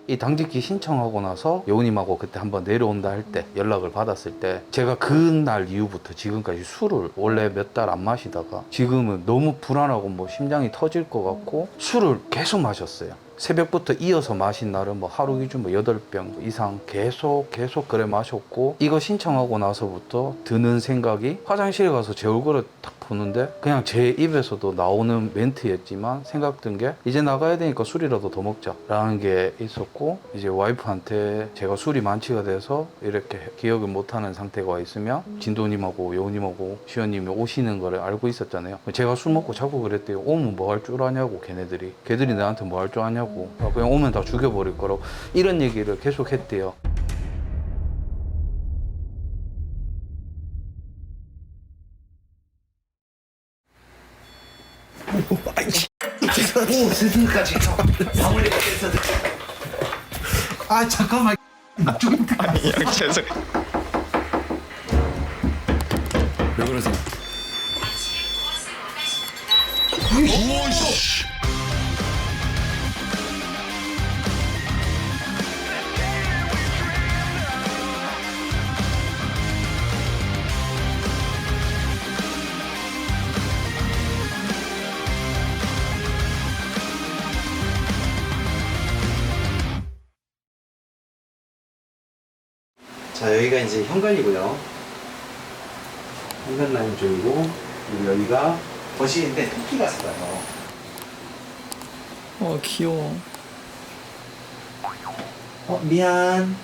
이 당직기 신청하고 나서 여우님하고 그때 한번 내려온다 할 때 연락을 받았을 때 제가 그날 이후부터 지금까지 술을 원래 몇 달 안 마시다가 지금은 너무 불안하고 뭐 심장이 터질 것 같고 술을 계속 마셨어요. 새벽부터 이어서 마신 날은 뭐 하루 기준 뭐 8병 이상 계속 그래 마셨고, 이거 신청하고 나서부터 드는 생각이 화장실에 가서 제 얼굴을 딱 보는데 그냥 제 입에서도 나오는 멘트였지만 생각 든 게 이제 나가야 되니까 술이라도 더 먹자 라는 게 있었고, 이제 와이프한테 제가 술이 만취가 돼서 이렇게 기억을 못하는 상태가 와 있으면 진도님하고 여우님하고 시연님이 오시는 거를 알고 있었잖아요. 제가 술 먹고 자꾸 그랬대요. 오면 뭐 할 줄 아냐고, 걔들이 나한테 뭐 할 줄 아냐고, 그냥 오면 다 죽여버릴 거라고 이런 얘기를 계속 했대요. 오, 스승까지 방울이 됐어. 아 잠깐만. 죄송. 왜 그러세요? 오씨. 자, 여기가 이제 현관이고요. 현관 라인 쪽이고, 그리고 여기가 거실인데 토끼가 살아요. 귀여워. 미안.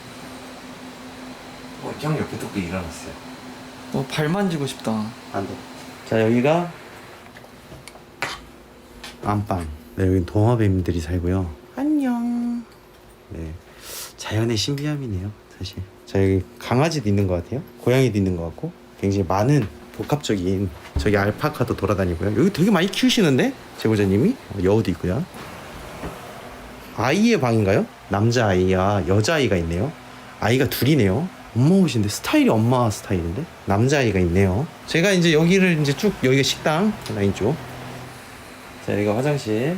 형 옆에 토끼 일어났어요. 발 만지고 싶다. 안 돼. 자, 여기가 안방. 네, 여긴 도마뱀들이 살고요. 안녕. 네, 자연의 신비함이네요, 사실. 자, 여기 강아지도 있는 것 같아요. 고양이도 있는 것 같고, 굉장히 많은 복합적인, 저기 알파카도 돌아다니고요. 여기 되게 많이 키우시는데, 제보자님이. 여우도 있고요. 아이의 방인가요? 남자아이와 여자아이가 있네요. 아이가 둘이네요. 엄마 옷인데 스타일이 엄마 스타일인데 남자아이가 있네요. 제가 이제 여기를 이제 쭉, 여기가 식당 라인 쪽. 자, 여기가 화장실.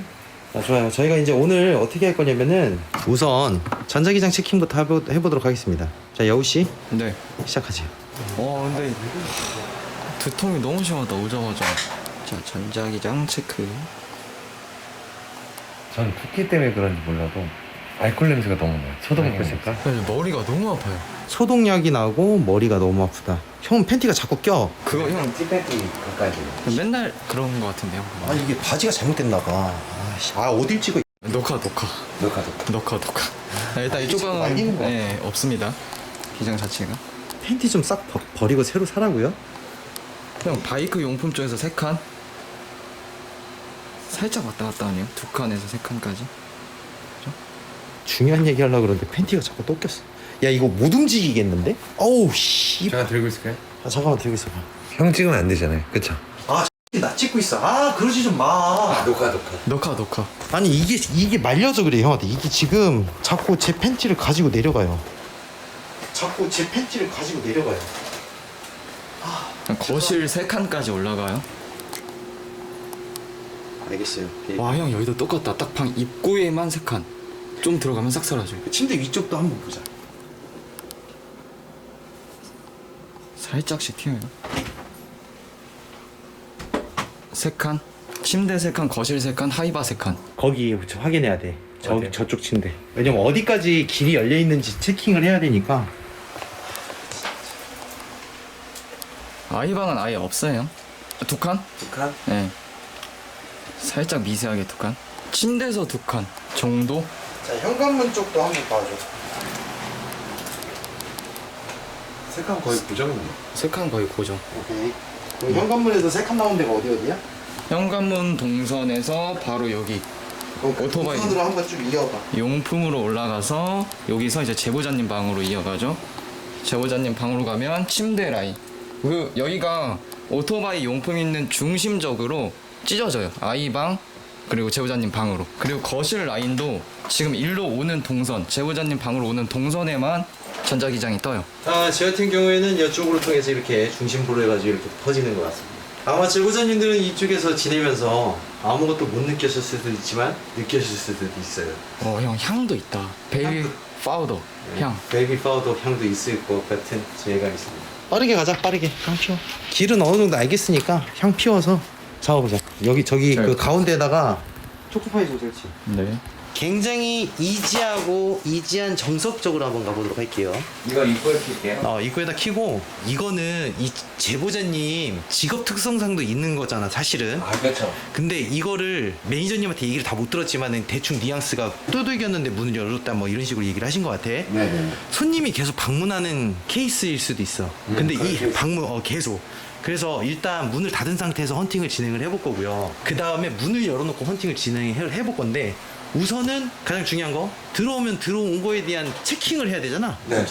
자, 좋아요. 저희가 이제 오늘 어떻게 할 거냐면은 우선 전자기장 체킹부터 해보도록 하겠습니다. 자, 여우씨 네. 시작하세요. 근데 두통이 너무 심하다, 오자마자. 자, 전자기장 체크. 전 붓기 때문에 그런지 몰라도 알코올 냄새가 너무 나요. 소독약 쓸까? 머리가 너무 아파요. 소독약이 나고 머리가 너무 아프다. 형은 팬티가 자꾸 껴. 그거 형 찌빼기 가까이 돼요. 맨날 그런 거 같은데요. 아, 이게 바지가 잘못됐나 봐. 어딜 찍어. 녹화. 녹화도. 일단 자꾸 말리는 이쪽은 거야. 네, 없습니다. 기장 자체가. 팬티 좀 싹 버리고 새로 사라고요? 형 바이크 용품 쪽에서 3칸. 살짝 왔다 갔다 하네요. 2칸에서 3칸까지. 중요한 얘기 하려고 그러는데 팬티가 자꾸 또 꼈어. 야, 이거 못 움직이겠는데? 어우 씨. 제가 들고 있을까요? 잠깐만 들고 있어봐. 형 찍으면 안 되잖아요. 그쵸? 나 찍고 있어. 그러지 좀 마. 녹화. 아니 이게 말려서 그래 형한테. 이게 지금 자꾸 제 팬티를 가지고 내려가요. 거실 3칸까지 올라가요. 알겠어요. 와, 형 여기도 똑같다. 딱 방 입구에만 3칸. 좀 들어가면 싹 사라져. 침대 위쪽도 한번 보자. 살짝씩 튀어요. 3칸. 침대 3칸, 거실 3칸, 하이바 3칸. 거기 확인해야 돼. 어디요? 저쪽 침대. 왜냐면 어디까지 길이 열려 있는지 체킹을 해야 되니까. 아이방은 아예 없어요. 2칸? 2칸? 네. 살짝 미세하게 2칸. 침대에서 2칸 정도? 자, 현관문 쪽도 한번 봐줘. 3칸 거의 고정이네. 3칸 거의 고정. 오케이. 그럼 현관문에서 3칸 나온 데가 어디야? 현관문 동선에서 바로 여기 오토바이. 우선으로 한번 쭉 이어가. 용품으로 올라가서 여기서 이제 제보자님 방으로 이어가죠. 제보자님 방으로 가면 침대 라인. 여기가 오토바이 용품 있는 중심적으로 찢어져요. 아이방 그리고 제보자님 방으로. 그리고 거실 라인도 지금 일로 오는 동선, 제보자님 방으로 오는 동선에만 전자기장이 떠요. 제 같은 경우에는 이쪽으로 통해서 이렇게 중심부로 해가지고 이렇게 퍼지는 것 같습니다. 아마 제보자님들은 이쪽에서 지내면서 아무것도 못 느꼈을 수도 있지만 느꼈을 수도 있어요. 형 향도 있다. 베이비 파우더 향. 베이비 파우더 향도 있을 것 같은 재가 있습니다. 빠르게 가자, 빠르게. 향 피워. 길은 어느 정도 알겠으니까 향 피워서 잡아보자. 여기 저기 그 가운데에다가 초코파이 좀 설치. 네. 굉장히 이지한 정석적으로 한번 가보도록 할게요. 이거 입구에 킬게요. 입구에다 키고, 이거는 이 제보자님 직업 특성상도 있는 거잖아, 사실은. 아, 그렇죠. 근데 이거를 매니저님한테 얘기를 다 못 들었지만은 대충 뉘앙스가 두들겼는데 문을 열었다 뭐 이런 식으로 얘기를 하신 것 같아. 네네. 손님이 계속 방문하는 케이스일 수도 있어. 근데 이 방문 계속. 그래서 일단 문을 닫은 상태에서 헌팅을 진행을 해볼 거고요. 그 다음에 문을 열어놓고 헌팅을 진행을 해볼 건데, 우선은 가장 중요한 거, 들어오면 들어온 거에 대한 체킹을 해야 되잖아. 네.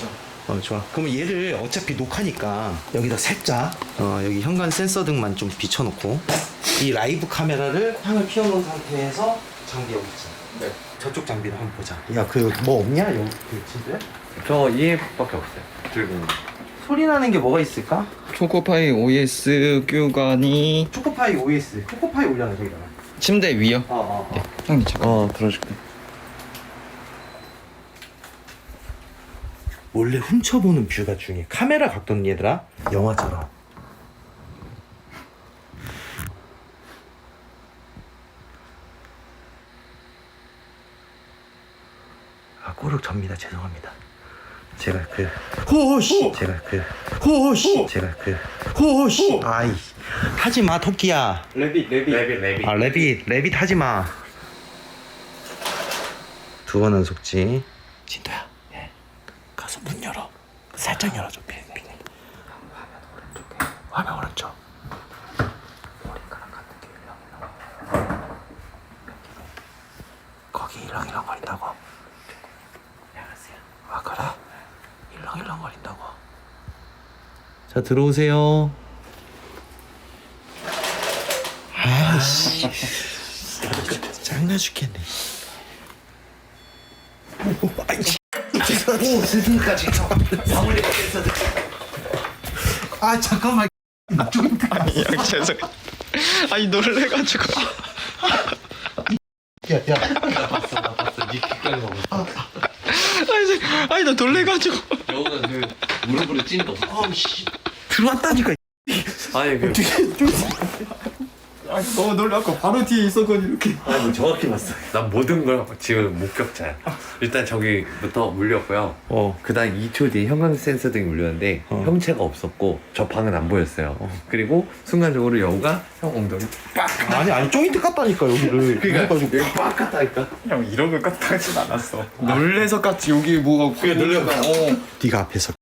좋아. 그러면 얘를 어차피 녹화니까 여기다 살짝 여기 현관 센서 등만 좀 비춰놓고, 이 라이브 카메라를 향을 피워놓은 상태에서 장비 여기 있잖아. 네. 저쪽 장비를 한번 보자. 야, 그 뭐 없냐? 여기 그 침대? 저 EF밖에 없어요. 들고 있는 거. 소리 나는 게 뭐가 있을까? 초코파이 OS 규관이 초코파이 OS. 초코파이 올려놔 저기다가. 침대 위요. 네. 형님 잠깐. 들어줄게. 원래 훔쳐보는 뷰가 중요해. 카메라 각도는 얘들아 영화처럼. 꼬륵 접니다. 죄송합니다. 제가 아이 하지마 토끼야. 레빗. 아 레빗 하지마. 두 번은 속지. 진도야, 가서 문 열어. 살짝 열어줘. 비행기. 화면 오른쪽. 머리카락 같은 게 일렁일렁. 거기 일렁일렁 거린다고. 안녕하세요. 아 그래? 일렁일렁 거린다고. 자 들어오세요. 아이씨. 장난 죽겠네. 오, 스승까지 해서 마무리가 됐어. 아 잠깐만. 아니 형 죄송. 아니 놀래가지고. 야. 니 킥까지 먹었어. 아니 나 놀래가지고. 여우가 그 무릎으로 찐도. 아우씨. 들어왔다니까. 아니 그. 아니 너무 놀라고 바로 뒤에 있었거든 이렇게. 아니 정확히 봤어. 난 모든 걸 지금 목격자야. 일단 저기부터 물렸고요. 그다음 2초 뒤에 현관 센서 등이 울렸는데 형체가 없었고 저 방은 안 보였어요. 그리고 순간적으로 여우가 형 엉덩이 빡. 아니 조인트 깠다니까 여기를. 그러니까 여기 빡 갔다니까. 형 이런 걸 까딱하진 않았어. 놀래서 깠지 여기 뭐가. 그게 놀랬다. 네가 앞에서.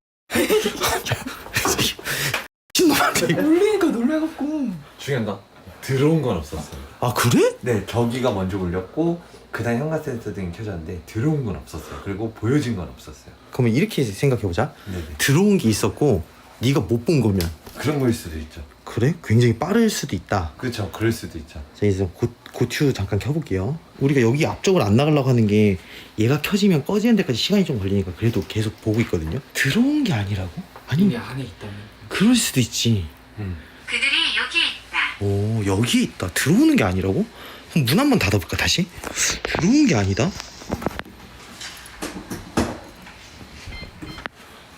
신놈한테. 놀리니까 놀래갖고. 중요한 거 들어온 건 없었어요. 아 그래? 네, 저기가 먼저 울렸고 그다음 현관 센서 등이 켜졌는데 들어온 건 없었어요. 그리고 보여진 건 없었어요. 그러면 이렇게 생각해보자. 네네. 들어온 게 있었고 네가 못 본 거면. 그런 거일 수도 있죠. 그래? 굉장히 빠를 수도 있다. 그렇죠. 그럴 수도 있죠. 자 이제 고추 잠깐 켜볼게요. 우리가 여기 앞쪽으로 안 나가려고 하는 게 얘가 켜지면 꺼지는 데까지 시간이 좀 걸리니까 그래도 계속 보고 있거든요. 들어온 게 아니라고? 아니 안에 있다면. 그럴 수도 있지. 그들이 여기 있다. 오 여기에 있다. 들어오는 게 아니라고? 그럼 문 한번 닫아볼까 다시? 들어온 게 아니다.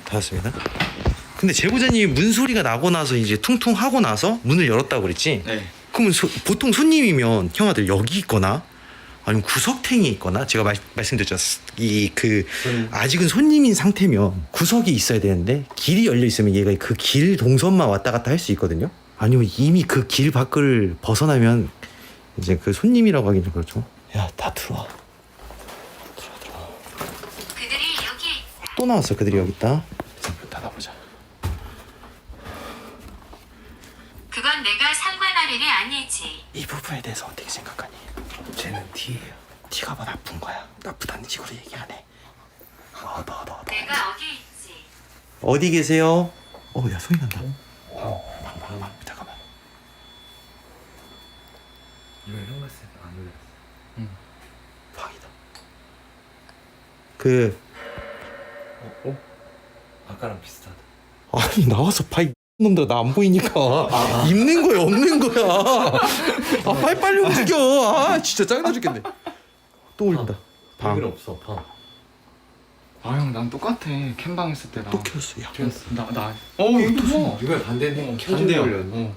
닫았습니다. 근데 제보자님이 문 소리가 나고 나서 이제 퉁퉁 하고 나서 문을 열었다고 그랬지? 네. 그러면 보통 손님이면 형아들 여기 있거나 아니면 구석탱이 있거나 제가 말씀드렸죠. 아직은 손님인 상태면 구석이 있어야 되는데 길이 열려 있으면 얘가 그 길 동선만 왔다 갔다 할 수 있거든요. 아니면 이미 그 길 밖을 벗어나면 이제 그 손님이라고 하긴 좀 그렇죠. 야, 다 들어와. 들어와. 그들이 여기 있다. 또 나왔어. 그들이 여기 있다. 문 닫아보자. 그건 내가 상관할 일이 아니지. 이 부분에 대해서 어떻게 생각하니? 쟤는 T예요. T가 뭐 나쁜 거야? 나쁘다는 식으로 얘기 안 해. 너. 내가 어디 있지? 어디 계세요? 야 소리 난다. 잠깐만. 이거 현관 센서 안 울렸어. 방이다. 아까랑 비슷하다. 아니 나와서 봐. 놈들 나 안 보이니까 있는 거야 없는 거야. 아 빨리 움직여. 아 진짜 짜증나 죽겠네. 또 올린다. 방 없어 방. 아 형 난 똑같아. 캠방 했을 때랑. 또 켰어. 야. 나. 이거 봐. 이거 반대네. 반대요. 걸렸네.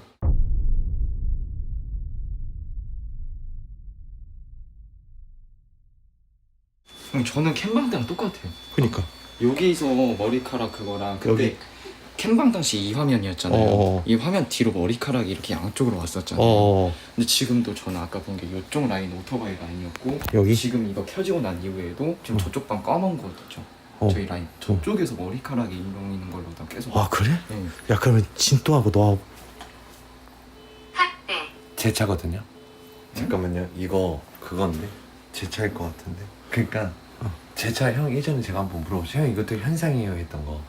형 저는 캠방 때랑 똑같아요. 그니까. 여기서 머리카락 그거랑 그때 여기? 캠방 당시 이 화면이었잖아요. 어. 이 화면 뒤로 머리카락이 이렇게 양쪽으로 왔었잖아요. 어. 근데 지금도 저는 아까 본 게 이쪽 라인 오토바이 라인이었고 여기? 지금 이거 켜지고 난 이후에도 지금 저쪽 방 검은 거 있죠. 어. 저희 라인 저쪽에서 머리카락이 인동이는 걸로 다 계속. 아 그래? 네. 야 그러면 진또하고 너하고 확대. 제 차거든요. 잠깐만요. 이거 그건데 제 차일 것 같은데. 그러니까 제 차 형 예전에 제가 한번 물어보세요. 형 이것도 현상이에요 했던 거.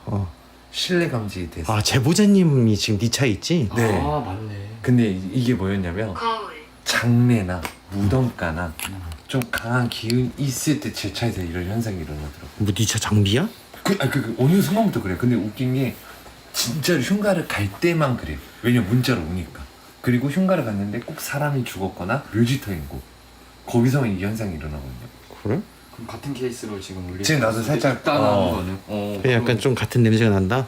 실내 감지 됐어. 아 제보자님이 지금 네 차에 있지? 네. 아 맞네. 근데 이게 뭐였냐면 거울. 장내나 무덤가나 좀 강한 기운 있을 때 제 차에서 이런 현상이 일어나더라고. 뭐 네 차 장비야? 어느 순간부터 그래. 근데 웃긴 게 진짜로 흉가를 갈 때만 그래요. 왜냐 문자로 오니까. 그리고 흉가를 갔는데 꼭 사람이 죽었거나 묘지터인 곳. 거기서만 이 현상이 일어나거든요. 그래? 그럼 같은 케이스로 지금 올릴 지금 나도 살짝 있다는 거는. 그냥 약간 좀 같은 냄새가 난다?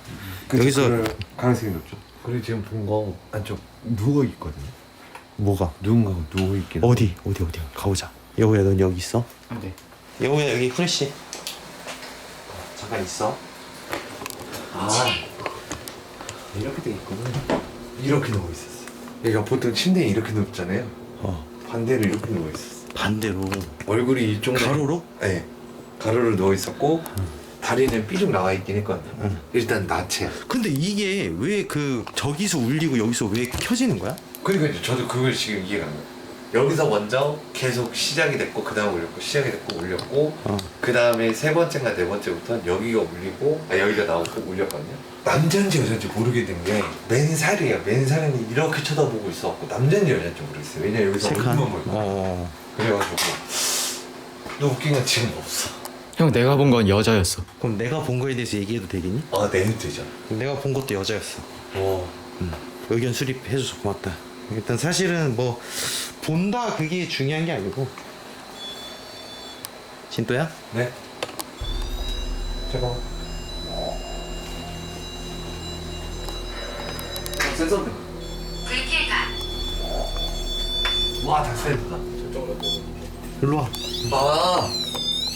여기서 그럴 가능성이 높죠. 그리고 지금 본 거 안쪽 누워 있거든요. 뭐가? 누군가가 누워 있긴. 어디 가보자. 여우야 넌 여기 있어? 아, 네. 여우야 여기 후레쉬 잠깐 있어. 아 이렇게 돼 있구나. 이렇게 누워 있었어. 얘가 보통 침대에 이렇게 눕잖아요. 반대로 이렇게 누워 있었어. 반대로 얼굴이 이쪽 가로로? 네. 가로로 누워 있었고 다리는 삐죽 나와 있긴 했거든요. 일단 나체야. 근데 이게 왜 저기서 울리고 여기서 왜 켜지는 거야? 그러니까 이제 저도 그걸 지금 이해가 안 가요. 여기서 먼저 계속 시작이 됐고 그 다음 올렸고 시작이 됐고 올렸고 그 다음에 세 번째인가 네 번째부터 여기가 울리고 여기가 나오고 울렸거든요. 남자인지 여자인지 모르겠는 게 맨살이에요. 맨살은 이렇게 쳐다보고 있었고 남자인지 여자인지 모르겠어요. 왜냐면 여기서 체크한? 얼굴만 보여. 그래가지고 근데 웃긴 건 지금 없어. 형 내가 본 건 여자였어. 그럼 내가 본 거에 대해서 얘기해도 되겠니? 내는 되죠. 내가 본 것도 여자였어. 오. 의견 수립해줘서 고맙다. 일단 사실은 뭐 본다 그게 중요한 게 아니고. 진또야? 네. 잠깐만. 센서드. 불쾌감. 와, 다 센서다. 일로 와. 아.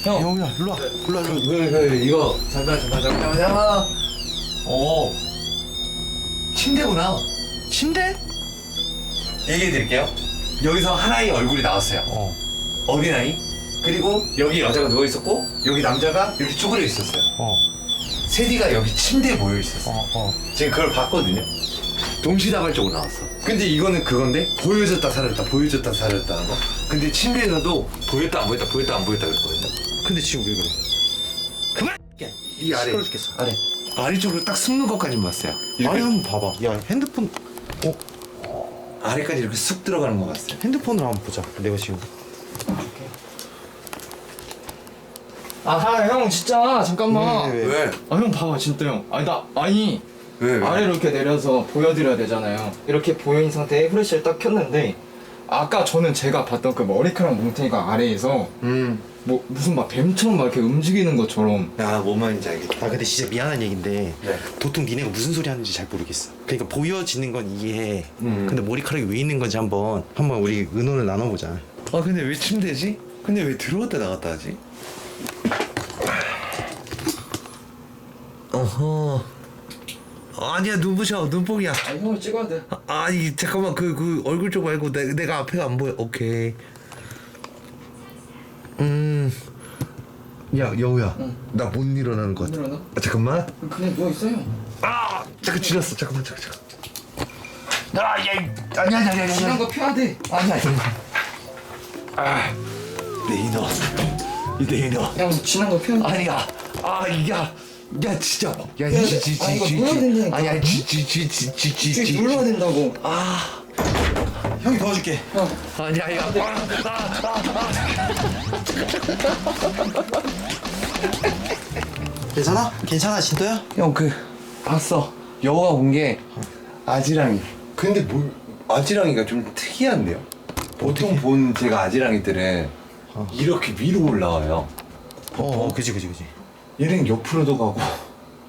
형. 여우야 일로 와. 일로 와. 이거 잠깐만. 오. 침대구나. 침대? 얘기해 드릴게요. 여기서 하나의 얼굴이 나왔어요. 어린아이. 그리고 여기 여자가 누워 있었고 여기 남자가 이렇게 쭈그려 있었어요. 세디가 여기 침대에 모여 있었어. 지금 그걸 봤거든요. 동시다발적으로 나왔어. 근데 이거는 그건데 보여줬다 사라졌다 보여줬다 사라졌다는 거. 근데 침대에서도 보였다 안 보였다 보였다 안 보였다 그랬거든요. 근데 지금 왜 그래? 그만! 이 아래 시끄러 죽겠어. 아래쪽으로 딱 숨는 것까지만 봤어요. 아래 한번 봐봐. 야 핸드폰 아래까지 이렇게 쑥 들어가는 거 봤어요. 핸드폰으로 한번 보자. 내가 지금 형 진짜 잠깐만. 왜? 형 봐봐 진짜 형. 왜? 아래로 이렇게 내려서 보여드려야 되잖아요. 이렇게 보여있는 상태에 후레쉬를 딱 켰는데 아까 저는 제가 봤던 그 머리카락 뭉탱이가 아래에서 뭐 무슨 막 뱀처럼 막 이렇게 움직이는 것처럼. 뭔 말인지 알겠다. 근데 진짜 미안한 얘긴데 네. 보통 니네가 무슨 소리 하는지 잘 모르겠어. 그러니까 보여지는 건 이해해. 음. 근데 머리카락이 왜 있는 건지 한번 우리 의논을 나눠보자. 근데 왜 침대지? 근데 왜 들어갔다 나갔다 하지? 어허. 아니야 눈부셔 눈뽕이야. 형을 찍어야 돼. 아니 잠깐만 그 얼굴 쪽 말고 내가 앞에가 안 보여. 오케이. 야 여우야. 나 못 일어나는 것 같아. 일어나? 잠깐만. 그냥 누워있어요. 잠깐 지났어. 잠깐만. 아니야. 지난 거 펴야 돼. 내 인어. 내 인어. 형 지난 거 펴야 돼. 아니야. 야 진짜. 야 이거 눌러야 된다니까. 아니야 쥐 눌러야 된다고. 형이 도와줄게. 아니야. 괜찮아? 괜찮아 진도야? 형 봤어. 여우가 본 게 아지랑이. 근데 아지랑이가 좀 특이한데요? 보통 본 제가 아지랑이들은 이렇게 위로 올라와요. 그지. 얘는 옆으로도 가고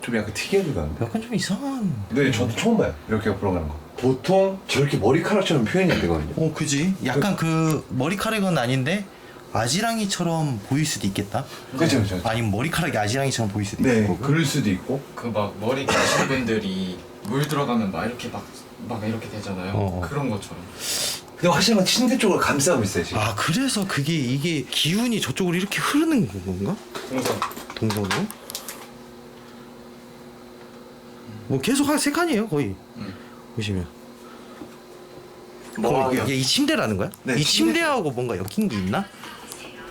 좀 약간 특이하게 가는데? 약간 좀 이상한. 네, 저도 처음 봐요. 이렇게 옆으로 가는 거. 보통 저렇게 머리카락처럼 표현이 안 되거든요. 그지. 약간 그 머리카락은 아닌데 아지랑이처럼 보일 수도 있겠다. 그죠. 아니면 머리카락이 아지랑이처럼 보일 수도 네, 있고. 그럴 수도 있고. 그 막 머리 가신 분들이 물 들어가면 막 이렇게 막 이렇게 되잖아요. 그런 것처럼. 근데 확실히 막 침대 쪽을 감싸고 있어요, 지금. 그래서 이게 기운이 저쪽으로 이렇게 흐르는 건가? 동선으로? 뭐 계속 한 3칸이에요 거의. 보시면. 이게 이 침대라는 거야? 네, 이 침대하고 뭔가 엮인 게 있나?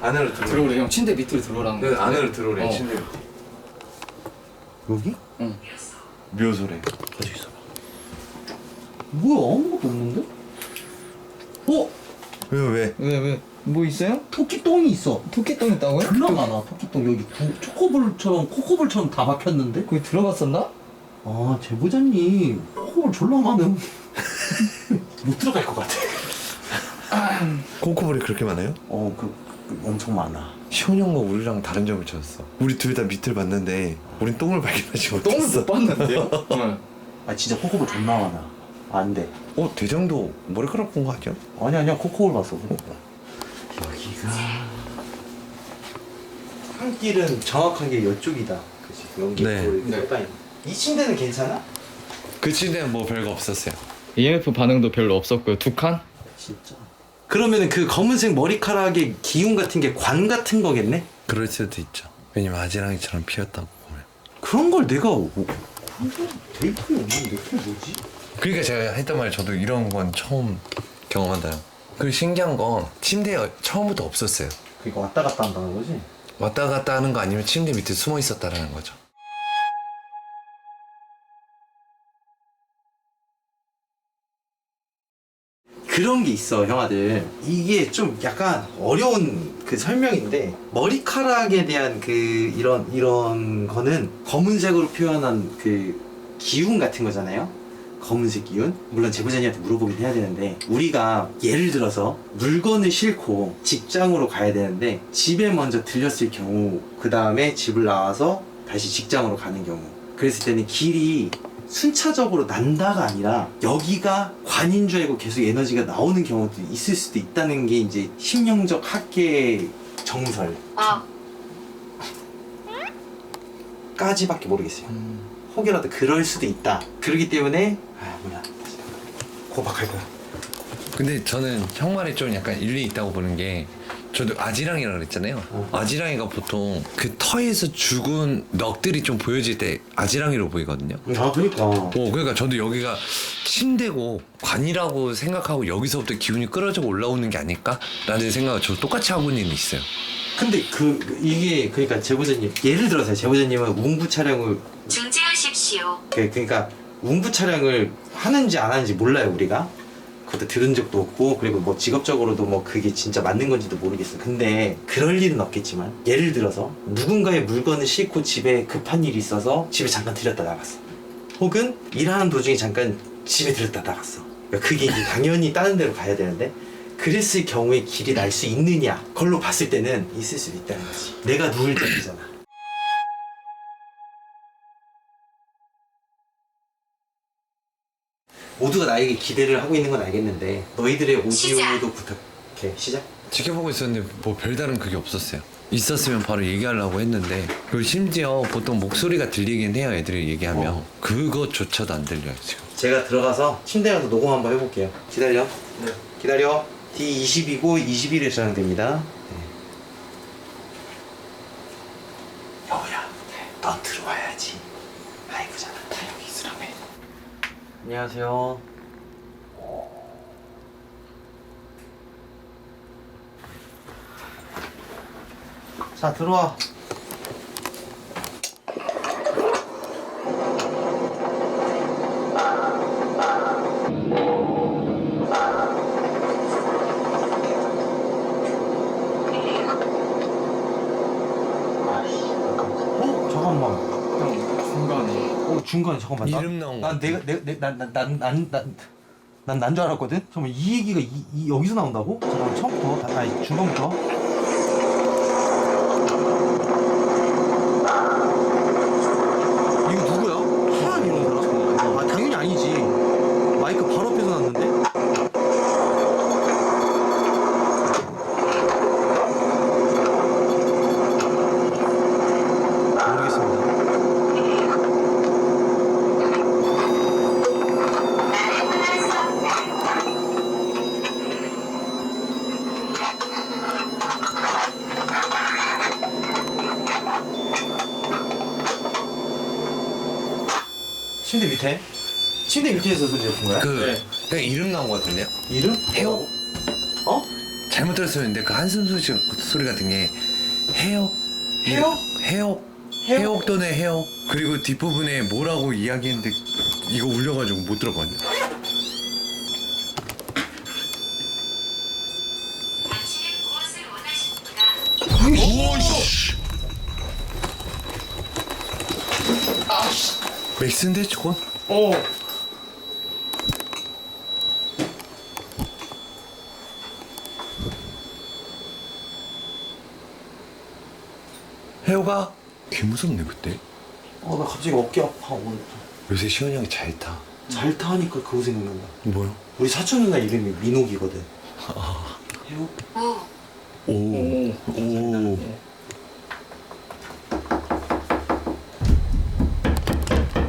안으로 들어오래 형 침대 밑으로 들어오라는 네, 거. 안으로 들어오래, 침대. 여기? 묘소래. 가지고 있어봐. 뭐야 아무것도 없는데? 왜? 왜? 뭐 있어요? 토끼똥이 있어. 토끼똥 있다고요? 졸라 많아 토끼똥. 여기 코코볼처럼 다 박혔는데? 거기 들어갔었나? 제보자님 코코볼 졸라 많음. 못 들어갈 것 같아. 코코볼이 그렇게 많아요? 엄청 많아. 시온이 형과 우리랑 다른 점을 찾았어. 우리 둘 다 밑을 봤는데 우린 똥을 발견하지 똥을 못했어. 못 봤는데요? 진짜 코코볼 존나 많아. 안 돼. 대장도 머리카락 본 거 아니야? 아니야 코코볼 봤어. 여기가 산길은 정확하게 이쪽이다. 그치? 여기 네. 네. 이 침대는 괜찮아? 그 침대는 뭐 별거 없었어요. EMF 반응도 별로 없었고요. 2칸? 진짜. 그러면은 그 검은색 머리카락의 기운 같은 게 관 같은 거겠네? 그럴 수도 있죠. 왜냐면 아지랑이처럼 피었다고 보면. 그런 걸 내가 데이터에 없는데 그게 뭐지? 그러니까 제가 했단 말이에요. 저도 이런 건 처음 경험한다요. 그리고 신기한 건 침대에 처음부터 없었어요. 그러니까 왔다 갔다 한다는 거지? 왔다 갔다 하는 거 아니면 침대 밑에 숨어 있었다라는 거죠. 그런 게 있어 형아들. 이게 좀 약간 어려운 그 설명인데 머리카락에 대한 그 이런 거는 검은색으로 표현한 그 기운 같은 거잖아요. 검은색 기운. 물론 제보자님한테 물어보긴 해야 되는데 우리가 예를 들어서 물건을 싣고 직장으로 가야 되는데 집에 먼저 들렸을 경우 그 다음에 집을 나와서 다시 직장으로 가는 경우 그랬을 때는 길이 순차적으로 난다가 아니라 여기가 관인 줄 알고 계속 에너지가 나오는 경우도 있을 수도 있다는 게 이제 심령적 학계 정설 까지밖에 모르겠어요. 혹여라도 그럴 수도 있다. 그렇기 때문에 고박할 거야. 근데 저는 형 말이 좀 약간 일리 있다고 보는 게 저도 아지랑이라고 그랬잖아요. 아지랑이가 보통 그 터에서 죽은 넋들이 좀 보여질 때 아지랑이로 보이거든요. 그러니까. 그러니까 저도 여기가 침대고 관이라고 생각하고 여기서부터 기운이 끌어져 올라오는 게 아닐까라는 생각을 저 똑같이 하고는 있어요. 근데 이게 그러니까 제보자님 예를 들어서 제보자님은 웅부 촬영을 중지하십시오. 그러니까 웅부 촬영을 하는지 안 하는지 몰라요 우리가. 그것도 들은 적도 없고 그리고 뭐 직업적으로도 뭐 그게 진짜 맞는 건지도 모르겠어. 근데 그럴 일은 없겠지만 예를 들어서 누군가의 물건을 싣고 집에 급한 일이 있어서 집에 잠깐 들렸다 나갔어. 혹은 일하는 도중에 잠깐 집에 들렸다 나갔어. 그러니까 그게 이제 당연히 다른 데로 가야 되는데 그랬을 경우에 길이 날 수 있느냐 걸로 봤을 때는 있을 수도 있다는 거지. 내가 누울 때이잖아. 모두가 나에게 기대를 하고 있는 건 알겠는데 너희들의 오디오도 부탁해. 시작. 지켜보고 있었는데 뭐 별다른 그게 없었어요. 있었으면 바로 얘기하려고 했는데 그리고 심지어 보통 목소리가 들리긴 해요. 애들이 얘기하면 그것조차도 안 들려요 지금. 제가 들어가서 침대 가서 녹음 한번 해볼게요. 기다려. 네. 기다려. D20이고 21에 저장됩니다. 네. 여우야, 너 들어와야지. 라이브잖아. 다 여기 있으라며. 안녕하세요. 자, 들어와. 잠깐만. 중간에. 중간에 잠깐만. 이름 나온 거 난 내가 난 줄 알았거든. 잠깐만 이 얘기가 여기서 나온다고? 잠깐만 처음부터 아니 중간부터. 이거 누구야? 하얀 이런 사람? 아 당연히 아니지. 마이크 바로 앞에서 났는데. 모르겠습니다. 침대 밑에? 침대 밑에서 소리 본 거야? 그 그냥 이름 나온 거 같은데요? 이름? 해옥? 어? 잘못 들었었는데 그 한숨 소리 같은 게 해옥 해옥? 해옥 해옥 또네 해옥 그리고 뒷부분에 뭐라고 이야기했는데 이거 울려가지고 못 들어봤네. 당신은 무엇을 원하십니까? 맥스인데 저건? 해옥아 개 무섭네 그때. 나 갑자기 어깨 아파 오늘. 요새 시원이 형이 잘 타. 잘 타니까 그거 생각난다. 뭐요? 우리 사촌 누나 이름이 민옥이거든. 해옥? 우. 오.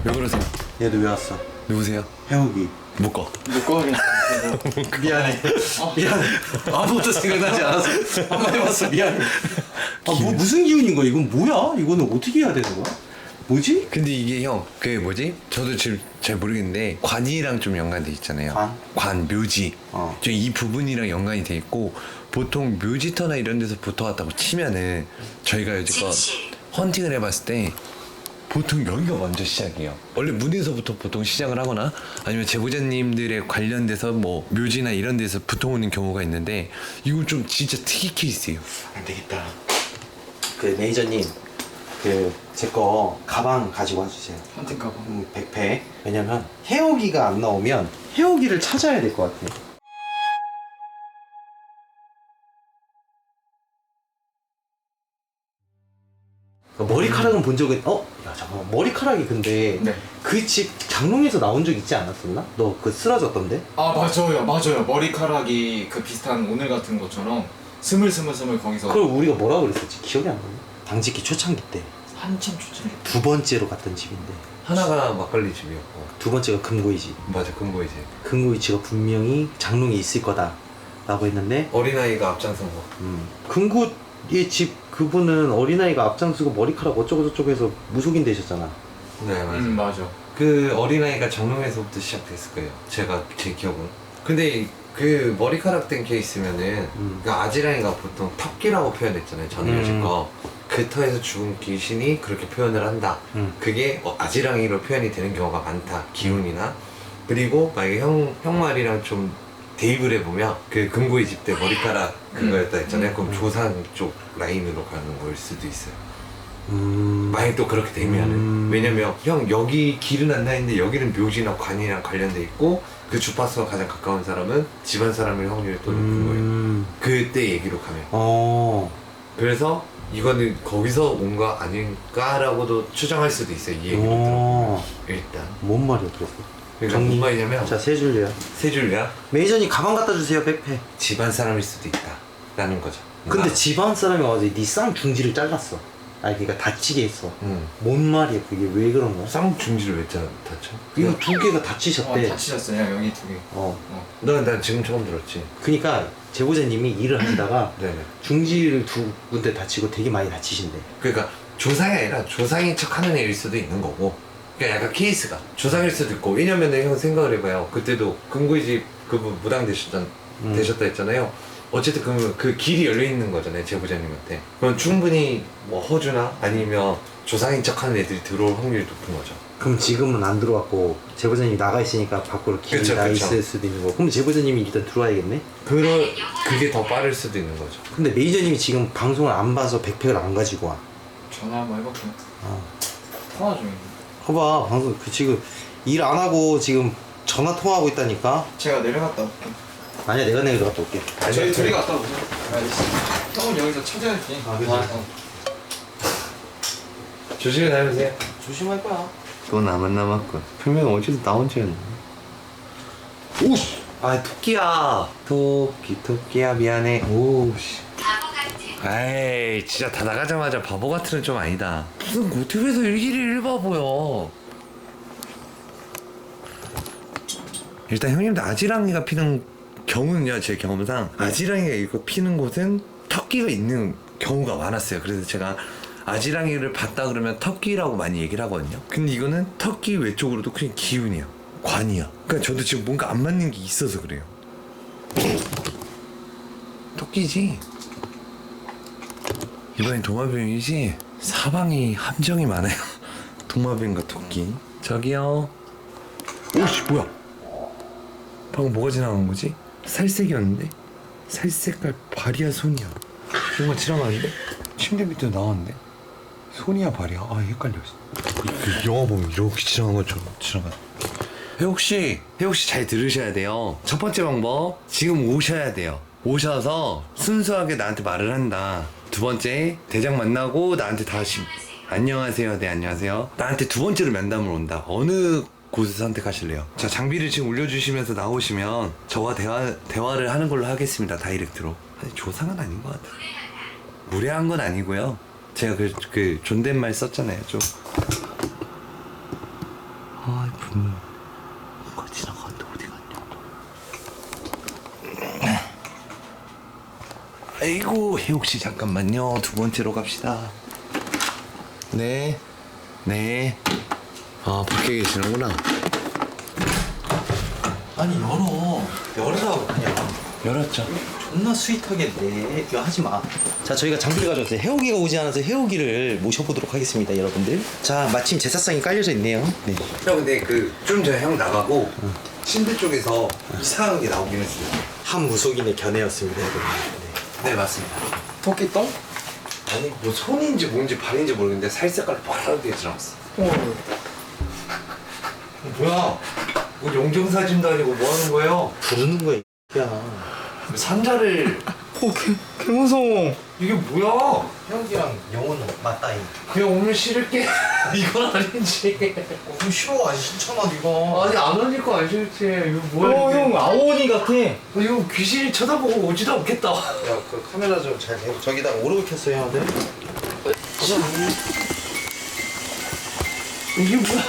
왜 그러세요? 얘도 왜 왔어? 누구세요? 해옥이. 묶어. 못 구하겠어. 미안해. 미안해. 아무것도 생각나지 않아서 한번 해봤어. 미안해. 무슨 기운인 거야? 이건 뭐야? 이거는 어떻게 해야 되는 거야? 뭐지? 근데 이게 형, 그 뭐지? 저도 지금 잘 모르겠는데 관이랑 좀 연관돼 있잖아요. 관? 묘지. 어. 저 이 부분이랑 연관이 돼 있고 보통 묘지터나 이런 데서 붙어왔다고 치면은 저희가 여지껏 진실. 헌팅을 해봤을 때 보통 여기가 먼저 시작이에요. 원래 문에서부터 보통 시작을 하거나 아니면 제보자님들에 관련돼서 뭐 묘지나 이런 데서 붙어오는 경우가 있는데 이건 좀 진짜 특이 케이스예요. 안 되겠다. 그 매니저님, 제 거 가방 가지고 와주세요. 헌팅 가방. 백팩. 왜냐면 해옥이가 안 나오면 해옥이를 찾아야 될 것 같아. 머리카락은 본 적은 야 잠깐만 머리카락이 근데 네. 그 집 장롱에서 나온 적 있지 않았었나? 너 그 쓰러졌던데? 아 맞아요. 머리카락이 그 비슷한 오늘 같은 것처럼 스물스물 거기서 그걸 우리가 뭐라 그랬었지? 기억이 안 나네. 당직기 초창기 때 두 한참 추천해. 번째로 갔던 집인데 하나가 막걸리 집이었고 두 번째가 금고이 집. 맞아 금고이 집. 금고이 집가 분명히 장롱에 있을 거다 라고 했는데 어린아이가 앞장선 거. 금고의 집 그분은 어린아이가 앞장서고 머리카락 어쩌고 저쩌고 해서 무속인 되셨잖아. 네 맞아. 맞아. 그 어린아이가 정릉에서부터 시작됐을 거예요. 제가 제 기억은. 근데 그 머리카락 된 케이스면은 그 아지랑이가 보통 턱기라고 표현했잖아요. 전효진 거. 그 터에서 죽은 귀신이 그렇게 표현을 한다. 그게 아지랑이로 표현이 되는 경우가 많다. 기운이나. 그리고 만약에 형 말이랑 좀 대입을 해보면 그 금고이 집 때 머리카락 그거였다 했잖아요. 그럼 조상 쪽 라인으로 가는 거일 수도 있어요. 만약 또 그렇게 되면은 왜냐면 형 여기 길은 안 나있는데 여기는 묘지나 관이랑 관련돼 있고 그 주파수가 가장 가까운 사람은 집안 사람일 확률이 또 높은 거예요. 그때 얘기로 가면. 그래서 이거는 거기서 온 거 아닐까라고도 추정할 수도 있어요. 이 얘기를 들어보면 일단 뭔 말이야 그래서? 그러니까 뭔 말이냐면 자, 세 줄이야. 세 줄이야 매니저님 가방 갖다 주세요, 백팩. 집안 사람일 수도 있다 라는 거죠. 근데 집안 사람이 와서 네 쌍 중지를 잘랐어. 아니 그러니까 다치게 했어. 뭔 말이야 그게 왜 그런 거야? 쌍 중지를 왜 다쳐? 이거 두 개가 다치셨대. 다치셨어요. 여기 두 개. 난 지금 처음 들었지. 그러니까 제보자님이 일을 하시다가 네네. 중지를 두 군데 다치고 되게 많이 다치신대. 그러니까 조상이 아니라 조상인 척하는 애일 수도 있는 거고. 그러니까 약간 케이스가 조상일 수도 있고. 왜냐면은 형 생각을 해봐요. 그때도 금고이 집 그분 무당 되셨다 했잖아요. 어쨌든 그러면 그 길이 열려 있는 거잖아요, 제보자님한테. 그럼 충분히 뭐 허주나 아니면 조상인 척하는 애들이 들어올 확률이 높은 거죠. 그럼 지금은 안 들어왔고 제보자님이 나가 있으니까 밖으로 길이 그쵸, 나 그쵸. 있을 수도 있는 거고. 그럼 제보자님이 일단 들어와야겠네. 그게 더 빠를 수도 있는 거죠. 근데 매니저님이 지금 방송을 안 봐서 백팩을 안 가지고 와. 전화 한번 해볼게요. 어. 통화 중인데. 봐봐 방금 그 지금 일 안 하고 지금 전화 통화하고 있다니까. 제가 내려갔다 올게. 아니야 내가 내려갔다 올게. 저희 둘이 갔다 오세요. 알겠습니다. 형은 여기서 찾아야지. 아, 그래. 조심히 다녀오세요. 조심할 거야. 돈 안 남았군. 분명 어디서 나온 줄 알았네. 오씨. 아 토끼야. 토끼야 미안해. 오씨. 바보 같은 에이 진짜 다 나가자마자 바보 같으는 좀 아니다. 무슨 고집에서 일기를 읽어 보여. 일단 형님도 아지랑이가 피는 경우는요, 제 경험상 아지랑이가 이거 피는 곳은 토끼가 있는 경우가 많았어요. 그래서 제가 아지랑이를 봤다 그러면 토끼라고 많이 얘기를 하거든요. 근데 이거는 토끼 외쪽으로도 그냥 기운이야, 관이야. 그러니까 저도 지금 뭔가 안 맞는 게 있어서 그래요. 토끼지. 이번엔 도마뱀이지. 사방이 함정이 많아요. 도마뱀과 토끼. 저기요. 오씨 뭐야? 방금 뭐가 지나간 거지? 살색이었는데? 살색깔 발이야 손이야? 뭔가 지나가는데? 침대 밑에 나왔는데? 손이야 발이야? 아 헷갈렸어. 그 영화 보면 이렇게 지나간 것처럼 지나가. 혜옥 씨 잘 들으셔야 돼요. 첫 번째 방법, 지금 오셔야 돼요. 오셔서 순수하게 나한테 말을 한다. 두 번째, 대장 만나고 나한테 다시 안녕하세요. 네 안녕하세요. 나한테 두 번째로 면담을 온다. 어느 곳을 선택하실래요? 자, 장비를 지금 올려주시면서 나오시면 저와 대화를 하는 걸로 하겠습니다. 다이렉트로. 아니, 조상은 아닌 것 같아요. 무례한 건 아니고요. 제가 그 존댓말 썼잖아요. 좀. 아, 분명 누가 지나갔는데 어디 갔냐? 아이고, 혜옥 씨 잠깐만요. 두 번째로 갑시다. 네. 아, 밖에 계시는구나. 아니 열으라고 그냥. 열었죠. 존나 스윗하게 내. 이거 하지 마. 자 저희가 장비를 가져왔어요. 해오기가 오지 않아서 해오기를 모셔보도록 하겠습니다, 여러분들. 자 마침 제사상이 깔려져 있네요. 네. 형, 근데 좀 전에 형 나가고 침대 쪽에서 이상한 게 나오긴 했어요. 한 무속인의 견해였습니다, 여러분. 네, 맞습니다. 토끼똥? 아니, 뭐 손인지 뭔지 발인지 모르겠는데 살색깔 파랗게 지나갔어. 뭐야? 뭐 영정사진도 아니고 뭐 하는 거예요? 부르는 거야. 야. 산자를 개 무서워. 이게 뭐야? 해오기랑 영혼은 맞다잉. 그냥 오늘 실을게. 이건 아니지. 그럼 싫어. 아니 신청한 이거. 아니 안 올릴 거 알지? 이거 뭐야? 이게? 형 아오니 같아. 이거 귀신이 쳐다보고 오지도 않겠다. 야, 그 카메라 좀 잘 대고 저기다가 오르고 켰어요, 형들. 이게 뭐야?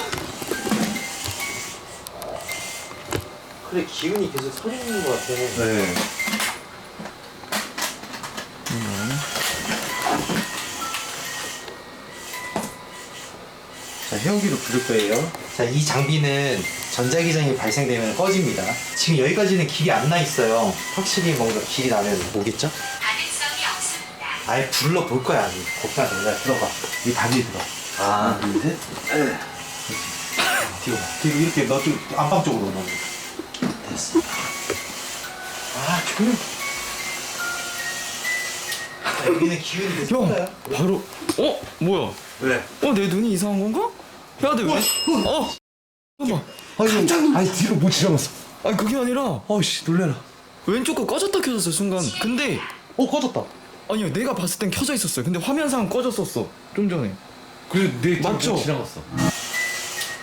그래 기운이 계속 서리는 것 같아. 네. 자, 해오기로 부를 거예요. 자, 이 장비는 전자기장이 발생되면 꺼집니다. 지금 여기까지는 길이 안 나 있어요. 확실히 뭔가 길이 나면 오겠죠? 가능성이 없습니다. 아예 불러 볼 거야. 아니. 걱정하지 마. 들어가. 이 다리에 들어. 하나, 둘, 셋. 뒤로 가. 뒤로 이렇게 너 쪽, 안방 쪽으로 넣는 됐어. 아, 조용. 자, 여기는 기운이 계속 형 흘러요. 바로 뭐야? 왜? 내 눈이 이상한 건가? 야, 근데 왜? 잠깐만. 아니 뒤로 뭐 지나갔어? 아니 그게 아니라 아씨 놀래라. 왼쪽 거 꺼졌다 켜졌어 순간. 근데 꺼졌다. 아니요, 내가 봤을 땐 켜져 있었어요. 근데 화면상 꺼졌었어 좀 전에. 그래 내 맞죠? 지나갔어.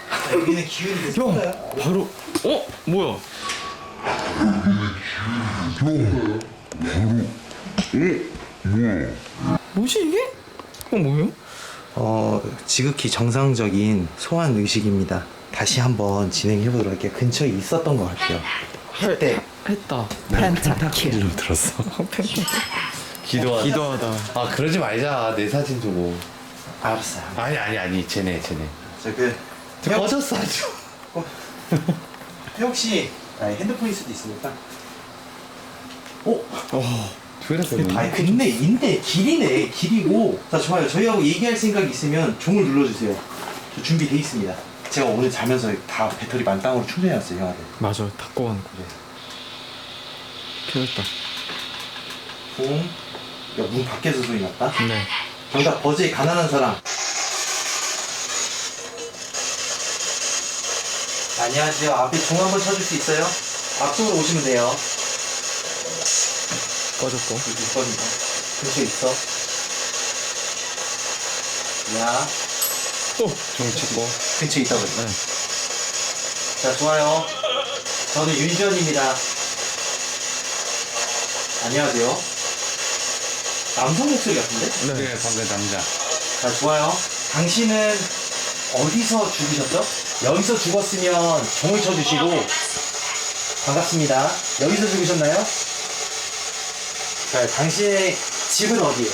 자, 여기는 기운이 계속 형 흘러요. 바로 뭐야? 뭐지 이게? 뭐예요? 지극히 정상적인 소환 의식입니다. 다시 한번 진행해 보도록 할게요. 근처에 있었던 것 같아요. 했다. 펜타킬로 들었어. 기도하다. 아 그러지 말자. 내 사진 주고. 알았어요. 아니 쟤네. 저 꺼졌어 아주. 혹시 핸드폰일 수도 있으니까. 근데 인데 길이네. 길이고. 자 좋아요. 저희하고 얘기할 생각 있으면 종을 눌러주세요. 저 준비돼 있습니다. 제가 오늘 자면서 다 배터리 만땅으로 충전해놨어요, 형한테. 맞아, 닫고 가는 거. 켜졌다. 문 밖에서 소리 났다. 네. 정답 버즈의 가난한 사람. 안녕하세요. 앞에 종 한번 쳐줄 수 있어요? 앞쪽으로 오시면 돼요. 꺼졌고. 여기 있거든요. 근처에 있어. 야, 종 찍고. 근처에 있다고 그랬어. 네. 자, 좋아요. 저는 윤지원입니다. 안녕하세요. 남성 목소리 같은데? 네, 방금 남자. 자, 좋아요. 당신은 어디서 죽으셨죠? 여기서 죽었으면 종을 쳐주시고. 반갑습니다. 여기서 죽으셨나요? 자, 당신의 집은 어디예요?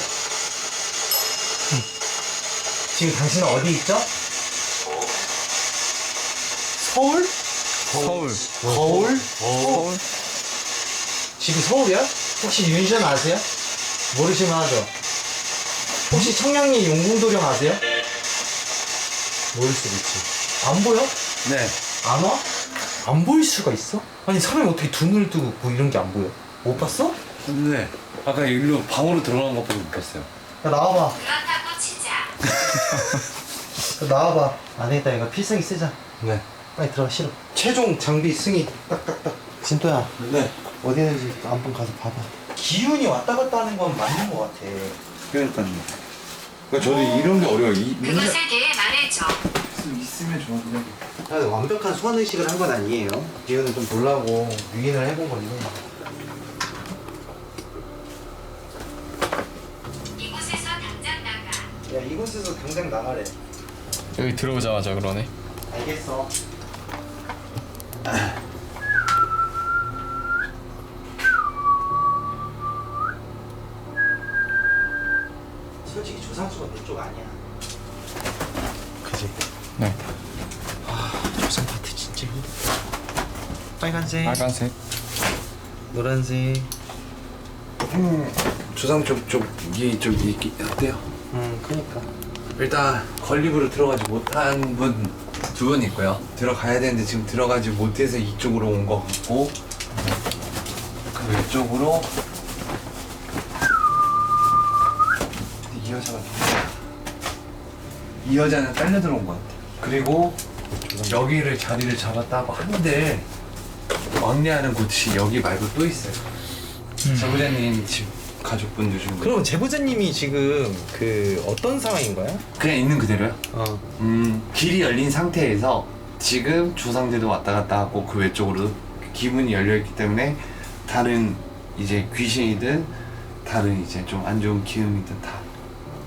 지금 당신은 어디 있죠? 서울? 서울. 거울? 서울. 지금 서울이야? 혹시 윤시현 아세요? 모르시면 하죠. 혹시 청량리 용궁도령 아세요? 모를 수도 있지. 안 보여? 네. 안 와? 안 보일 수가 있어? 아니 사람이 어떻게 두 눈을 뜨고 뭐 이런 게 안 보여? 못 봤어? 네. 아까 일로 방으로 들어간 것밖에 못 봤어요. 야 나와봐. 그렇다고 치자. 야, 나와봐. 안 되겠다. 이거 필살기 쓰자. 네. 빨리 들어가 싫어. 최종 장비 승인 딱딱딱. 진토야. 네. 어디 있는지 한번 가서 봐봐. 기운이 왔다 갔다 하는 건 맞는 것 같아. 그러니까요. 그러니까 저도 이런 게 어려워요. 그것에 대해 말해줘. 있으면 좋은데. 완벽한 소환 의식을 한 건 아니에요. 기운을 좀 보려고 유인을 해본 거지. 이곳에서 당장 나가. 야 이곳에서 당장 나가래. 여기 들어오자마자 그러네. 알겠어. 솔직히 조상수가 내 쪽 아니야. 그지? 네. 조상 파트 진짜 힘들다. 빨간색, 빨간색. 노란색. 조상 쪽이 좀 있기 어때요? 그니까. 일단 건립으로 들어가지 못한 분 두 분 있고요. 들어가야 되는데 지금 들어가지 못해서 이쪽으로 온 것 같고 그 왼쪽으로 이 여자가 누구야? 이 여자는 딸려 들어온 것 같아. 그리고 여기를 자리를 잡았다고 한들 왕래하는 곳이 여기 말고 또 있어요. 제보자님 집 가족분들 중에 그럼 제보자님이 지금 그 어떤 상황인 거야? 그냥 있는 그대로요? 어. 길이 열린 상태에서 지금 조상들도 왔다 갔다 하고 그 외쪽으로 기문이 열려있기 때문에 다른 이제 귀신이든 다른 이제 좀 안 좋은 기운이든 다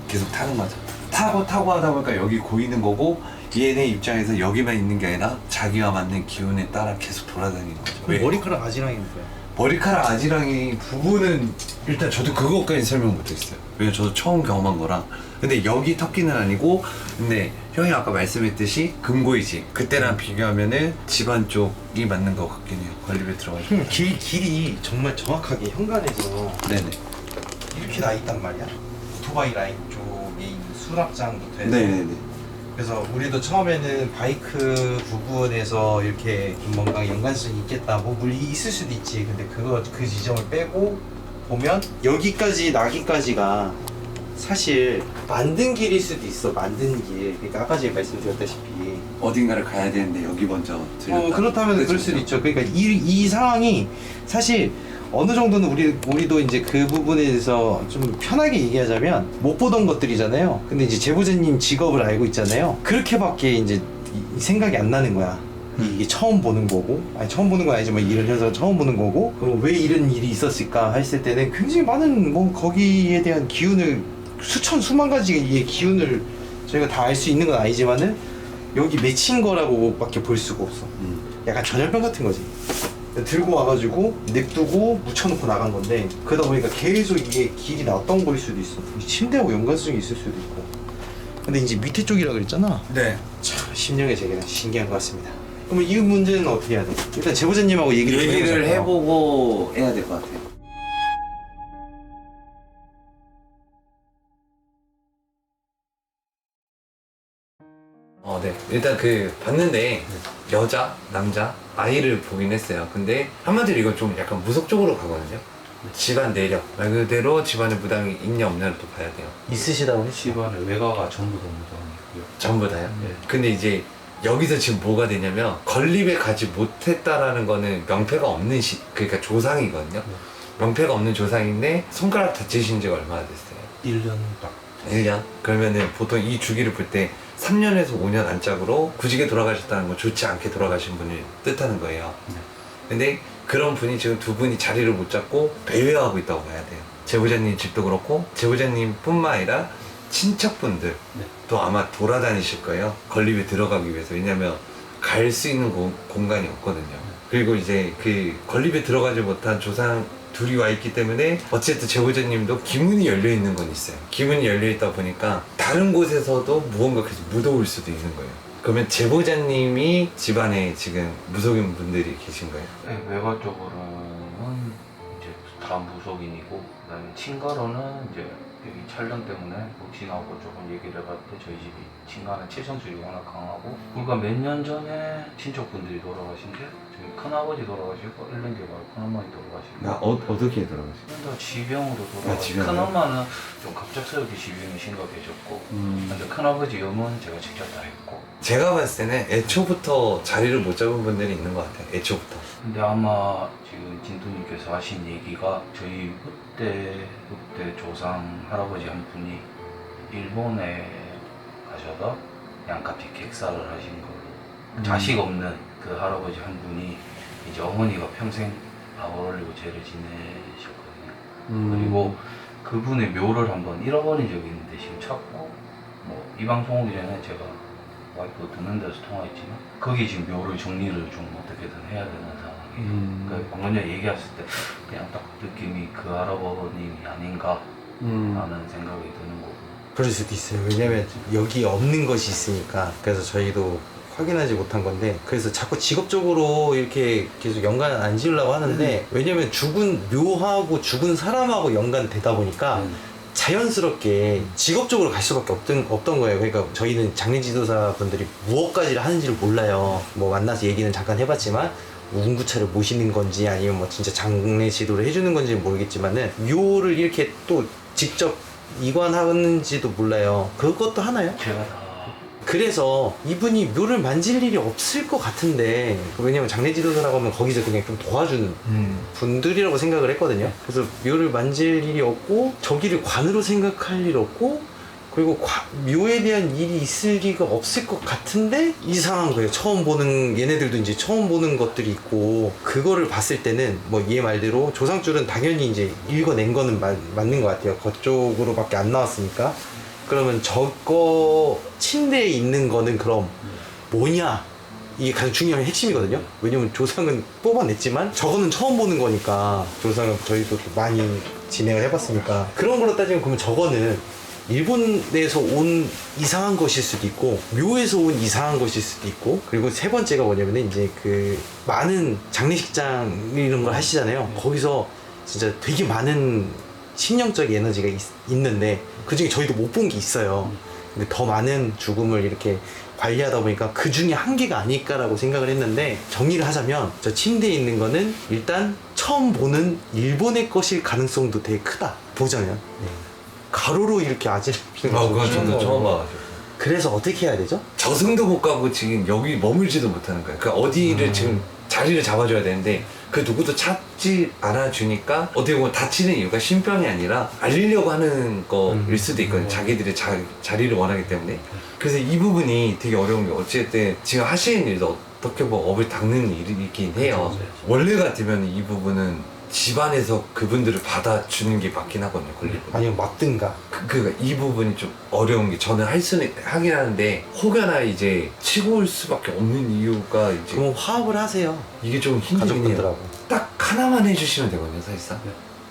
계속 타는 거죠. 타고 하다 보니까 여기 고이는 거고 얘네 입장에서 여기만 있는 게 아니라 자기와 맞는 기운에 따라 계속 돌아다니는 거죠. 왜? 머리카락 아지랑이 뭐야? 머리카락 아지랑이 부분은 일단 저도 그것까지 설명 못했어요. 왜냐면 저도 처음 경험한 거라. 근데 여기 터키는 아니고, 근데 형이 아까 말씀했듯이 금고이지. 그때랑 비교하면은 집안 쪽이 맞는 것 같긴 해요. 건립에 들어가지고. 길이 정말 정확하게 현관에서 네네. 이렇게 나 있단 말이야. 오토바이 라인 쪽에 있는 수납장부터 해서. 네네네. 그래서 우리도 처음에는 바이크 부분에서 이렇게 좀 뭔가 연관성이 있겠다. 뭐 물이 있을 수도 있지. 근데 그 지점을 빼고 보면 여기까지 나기까지가 사실 만든 길일 수도 있어. 만든 길. 그러니까 아까 제가 말씀드렸다시피. 어딘가를 가야 되는데 여기 먼저 들렸다. 그렇다면 그렇죠. 그럴 수도 있죠. 그러니까 이 상황이 사실 어느 정도는 우리도 이제 그 부분에 대해서 좀 편하게 얘기하자면 못 보던 것들이잖아요. 근데 이제 제보자님 직업을 알고 있잖아요. 그렇게밖에 이제 생각이 안 나는 거야. 이게 처음 보는 거고, 아니 처음 보는 건 아니지만 일을 해서 처음 보는 거고, 그럼 왜 이런 일이 있었을까 했을 때는 굉장히 많은 뭐 거기에 대한 기운을 수만 가지의 기운을 저희가 다 알 수 있는 건 아니지만은 여기 맺힌 거라고밖에 볼 수가 없어. 약간 전염병 같은 거지. 들고 와가지고 냅두고 묻혀놓고 나간 건데 그러다 보니까 계속 이게 길이 나왔던 거일 수도 있어. 침대하고 연관성이 있을 수도 있고. 근데 이제 밑에 쪽이라 그랬잖아. 네. 참 심령의 세계는 신기한 것 같습니다. 그럼 이 문제는 어떻게 해야 돼? 일단 제보자님하고 얘기를 좀 얘기를 해보자고요. 해보고 해야 될 것 같아요. 네. 일단 그 봤는데 여자, 남자, 아이를 보긴 했어요. 근데 한마디로 이건 좀 약간 무속적으로 가거든요. 집안 내력, 말 그대로 집안에 무당이 있냐 없냐를 또 봐야 돼요. 있으시다고 했지. 집안에 외가가 전부 다 무당이고요. 전부 다요? 네. 근데 이제 여기서 지금 뭐가 되냐면 건립에 가지 못했다라는 거는 명패가 없는 그러니까 조상이거든요. 명패가 없는 조상인데 손가락 다치신 지가 얼마나 됐어요? 1년 딱. 1년? 그러면은 보통 이 주기를 볼 때 3년에서 5년 안짝으로 구직에 돌아가셨다는 건 좋지 않게 돌아가신 분을 뜻하는 거예요. 근데 그런 분이 지금 두 분이 자리를 못 잡고 배회하고 있다고 봐야 돼요. 제보자님 집도 그렇고 제보자님 뿐만 아니라 친척분들도 아마 돌아다니실 거예요. 건립에 들어가기 위해서. 왜냐면 갈 수 있는 공간이 없거든요. 그리고 이제 그 건립에 들어가지 못한 조상 둘이 와 있기 때문에 어쨌든 제보자님도 기문이 열려 있는 건 있어요. 기문이 열려 있다 보니까 다른 곳에서도 무언가 계속 묻어올 수도 있는 거예요. 그러면 제보자님이 집안에 지금 무속인 분들이 계신 거예요? 네, 외가 쪽으로는 이제 다 무속인이고, 그다음에 친가로는 이제 여기 촬영 때문에 혹시나하고 조금 얘기를 해봤을 때 저희 집이 친가는 치성술이 워낙 강하고, 불과 몇 년 전에 친척분들이 돌아가신 게 저희 큰아버지 돌아가시고 1년 뒤에 바로 큰어머니 돌아가시고. 어떻게 돌아가셨어요? 다 지병으로 돌아가시고, 지병으로? 큰엄마는 좀 갑작스럽게 지병이 심각해졌고, 근데 큰아버지 염은 제가 직접 다 했고. 제가 봤을 때는 애초부터 자리를 못 잡은 분들이 있는 것 같아요. 애초부터. 근데 아마 지금 진두님께서 하신 얘기가 저희 그때 조상 할아버지 한 분이 일본에 가셔서 양카피 객사를 하신 걸로, 자식 없는 그 할아버지 한 분이 이제 어머니가 평생 밥을 올리고 죄를 지내셨거든요. 그리고 그분의 묘를 한번 잃어버린 적이 있는데 지금 찾고, 뭐 이 방송 오기 전에 제가 와이프 듣는 데서 통화했지만 거기 지금 묘를 정리를 좀 어떻게든 해야 되는 상황이에요. 그러니까 방금 전에 얘기했을 때 그냥 딱 느낌이 그 할아버님이 아닌가 라는 생각이 드는 거고. 그럴 수도 있어요. 왜냐면 여기 없는 것이 있으니까. 그래서 저희도 확인하지 못한 건데, 그래서 자꾸 직업적으로 이렇게 계속 연관 안 지으려고 하는데, 왜냐면 죽은 묘하고 죽은 사람하고 연관되다 보니까 자연스럽게 직업적으로 갈 수밖에 없던 거예요. 그러니까 저희는 장례지도사 분들이 무엇까지를 하는지를 몰라요. 뭐 만나서 얘기는 잠깐 해봤지만 운구차를 모시는 건지 아니면 뭐 진짜 장례 지도를 해주는 건지는 모르겠지만은 묘를 이렇게 또 직접 이관하는지도 몰라요. 그것도 하나요? 제가 다 그래서 이분이 묘를 만질 일이 없을 것 같은데, 왜냐면 장례지도사라고 하면 거기서 그냥 좀 도와주는 분들이라고 생각을 했거든요. 그래서 묘를 만질 일이 없고 저기를 관으로 생각할 일 없고, 그리고 묘에 대한 일이 있을 리가 없을 것 같은데 이상한 거예요. 처음 보는, 얘네들도 이제 처음 보는 것들이 있고, 그거를 봤을 때는 뭐 얘 말대로 조상줄은 당연히 이제 읽어낸 거는 맞는 것 같아요. 그쪽으로밖에 안 나왔으니까. 그러면 저거 침대에 있는 거는 그럼 뭐냐? 이게 가장 중요한 핵심이거든요. 왜냐면 조상은 뽑아냈지만 저거는 처음 보는 거니까, 조상은 저희도 또 많이 진행을 해봤으니까 그런 걸로 따지면, 그러면 저거는 일본에서 온 이상한 것일 수도 있고 묘에서 온 이상한 것일 수도 있고, 그리고 세 번째가 뭐냐면 이제 그 많은 장례식장 이런 걸 하시잖아요. 거기서 진짜 되게 많은 신령적 에너지가 있는데 그중에 저희도 못 본 게 있어요. 근데 더 많은 죽음을 이렇게 관리하다 보니까 그 중에 한 개가 아닐까라고 생각을 했는데, 정리를 하자면 저 침대에 있는 거는 일단 처음 보는 일본의 것일 가능성도 되게 크다. 보자면 가로로 이렇게 아지를 피는 거 그건 저도 처음 봐가지고. 그래서 어떻게 해야 되죠? 저승도 못 가고 지금 여기 머물지도 못하는 거예요. 그러니까 어디를 지금 자리를 잡아줘야 되는데 그 누구도 찾지 않아주니까 어떻게 보면 다치는 이유가 신병이 아니라 알리려고 하는 거일 수도 있거든요. 자기들의 자리를 원하기 때문에. 그래서 이 부분이 되게 어려운 게, 어쨌든 지금 하시는 일도 어떻게 보면 업을 닦는 일이긴 해요. 원래 같으면 이 부분은 집안에서 그분들을 받아주는 게 맞긴 하거든요. 권리분. 아니면 맞든가. 그러니까 이 부분이 좀 어려운 게, 저는 할 수는 하긴 하는데 혹여나 이제 치고 올 수밖에 없는 이유가 이제 그럼 화합을 하세요. 이게 좀 힘들긴 해요. 가족분들하고. 딱 하나만 해주시면 되거든요, 사실상.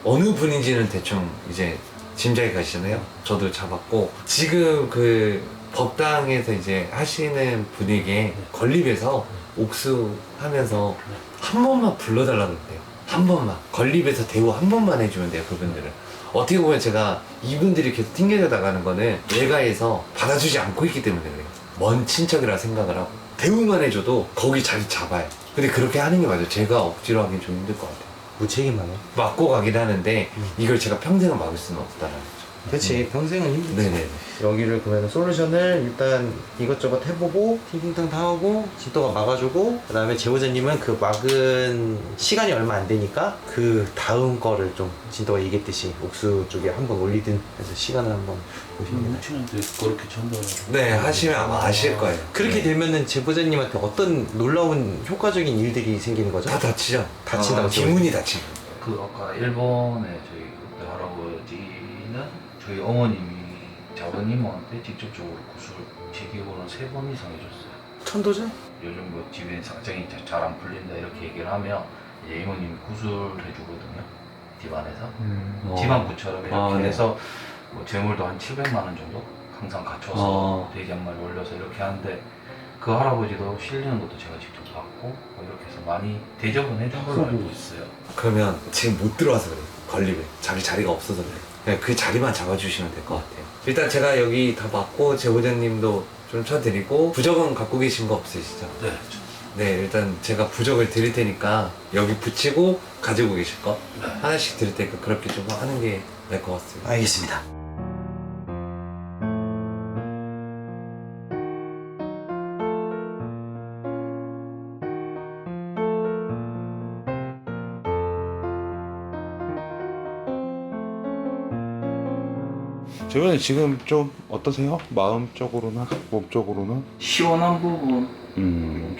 어느 분인지는 대충 이제 짐작이 가시잖아요. 저도 잡았고, 지금 그 법당에서 이제 하시는 분에게 건립해서 옥수하면서 한 번만 불러달라고 그랬대요. 한 번만. 건립해서 대우 한 번만 해주면 돼요, 그분들은. 어떻게 보면 제가 이분들이 계속 튕겨져 나가는 거는 외가에서 받아주지 않고 있기 때문에 그래요. 먼 친척이라 생각을 하고 대우만 해줘도 거기 자리 잡아요. 근데 그렇게 하는 게 맞아요. 제가 억지로 하긴 좀 힘들 것 같아요. 무책임하네. 막고 가긴 하는데 이걸 제가 평생을 막을 수는 없다라는 거죠. 그렇지 평생은 힘들지. 네네. 여기를 그러면 솔루션을 일단 이것저것 해보고 팅팅탕 다 하고 진도가 막아주고 그 다음에 제보자님은 그 막은 시간이 얼마 안 되니까 그 다음 거를 좀 진도가 얘기했듯이 옥수 쪽에 한번 올리든 해서 시간을 한번 보시면 되나요? 친구한테 그렇게 전달을. 네, 하시면 아마 아실 거예요. 그렇게 되면은 제보자님한테 어떤 놀라운 효과적인 일들이 생기는 거죠? 다 다치죠. 다친다고 기문이 다치고. 그 아까 일본에 저희 그때 할아버지는 저희 어머님이 작은이모한테 직접적으로 구슬 제 기억으로는 3번 이상 해줬어요. 천도제? 요즘 뭐 집에 상장이 잘 안 풀린다 이렇게 얘기를 하면 이제 이모님이 구슬 해주거든요. 집안에서. 집안부처럼 이렇게 네. 해서 뭐 재물도 한 700만 원 정도 항상 갖춰서 돼지 한 마리 올려서 이렇게 하는데 그 할아버지도 실리는 것도 제가 직접 받고 뭐 이렇게 해서 많이 대접은 해준 걸로 알고 있어요. 그러면 지금 못 들어와서 그래요. 관리를. 자리가 없어서 그래요. 그냥 그 자리만 잡아주시면 될 것 같아요. 일단 제가 여기 다 받고 제보자님도 좀 쳐드리고 부적은 갖고 계신 거 없으시죠? 네. 네, 일단 제가 부적을 드릴 테니까 여기 붙이고 가지고 계실 거 하나씩 드릴 테니까 그렇게 좀 하는 게 나을 것 같습니다. 알겠습니다. 제보자님 지금 좀 어떠세요? 마음적으로나 몸적으로는? 시원한 부분,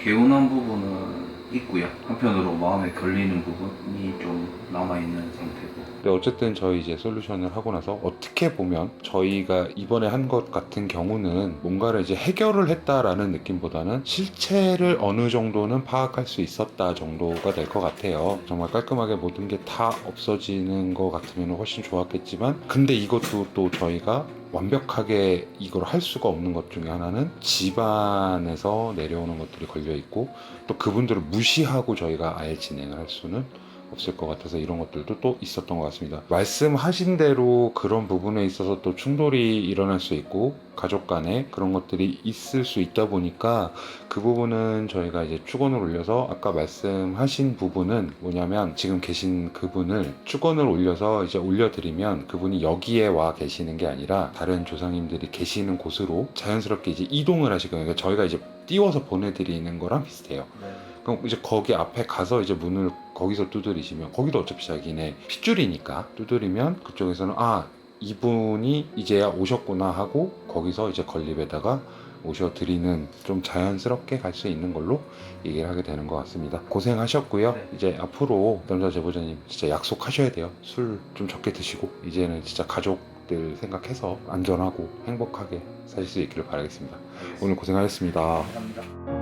개운한 부분은 있고요. 한편으로 마음에 걸리는 부분이 좀 남아있는 상태고. 근데 어쨌든 저희 이제 솔루션을 하고 나서 어떻게 보면 저희가 이번에 한 것 같은 경우는 뭔가를 이제 해결을 했다라는 느낌보다는 실체를 어느 정도는 파악할 수 있었다 정도가 될 것 같아요. 정말 깔끔하게 모든 게 다 없어지는 것 같으면 훨씬 좋았겠지만 근데 이것도 또 저희가 완벽하게 이걸 할 수가 없는 것 중에 하나는 집안에서 내려오는 것들이 걸려 있고 또 그분들을 무시하고 저희가 아예 진행을 할 수는 없을 것 같아서 이런 것들도 또 있었던 것 같습니다. 말씀하신 대로 그런 부분에 있어서 또 충돌이 일어날 수 있고 가족 간에 그런 것들이 있을 수 있다 보니까 그 부분은 저희가 이제 축원을 올려서 아까 말씀하신 부분은 뭐냐면 지금 계신 그분을 축원을 올려서 이제 올려드리면 그분이 여기에 와 계시는 게 아니라 다른 조상님들이 계시는 곳으로 자연스럽게 이제 이동을 하시거든요. 그러니까 저희가 이제 띄워서 보내드리는 거랑 비슷해요. 그럼 이제 거기 앞에 가서 이제 문을 거기서 두드리시면 거기도 어차피 자기네 핏줄이니까 두드리면 그쪽에서는 아 이분이 이제야 오셨구나 하고 거기서 이제 건립에다가 오셔드리는 좀 자연스럽게 갈 수 있는 걸로 얘기를 하게 되는 것 같습니다. 고생하셨고요. 네. 이제 앞으로 남자 제보자님 진짜 약속하셔야 돼요. 술 좀 적게 드시고 이제는 진짜 가족들 생각해서 안전하고 행복하게 사실 수 있기를 바라겠습니다. 오늘 고생하셨습니다. 감사합니다.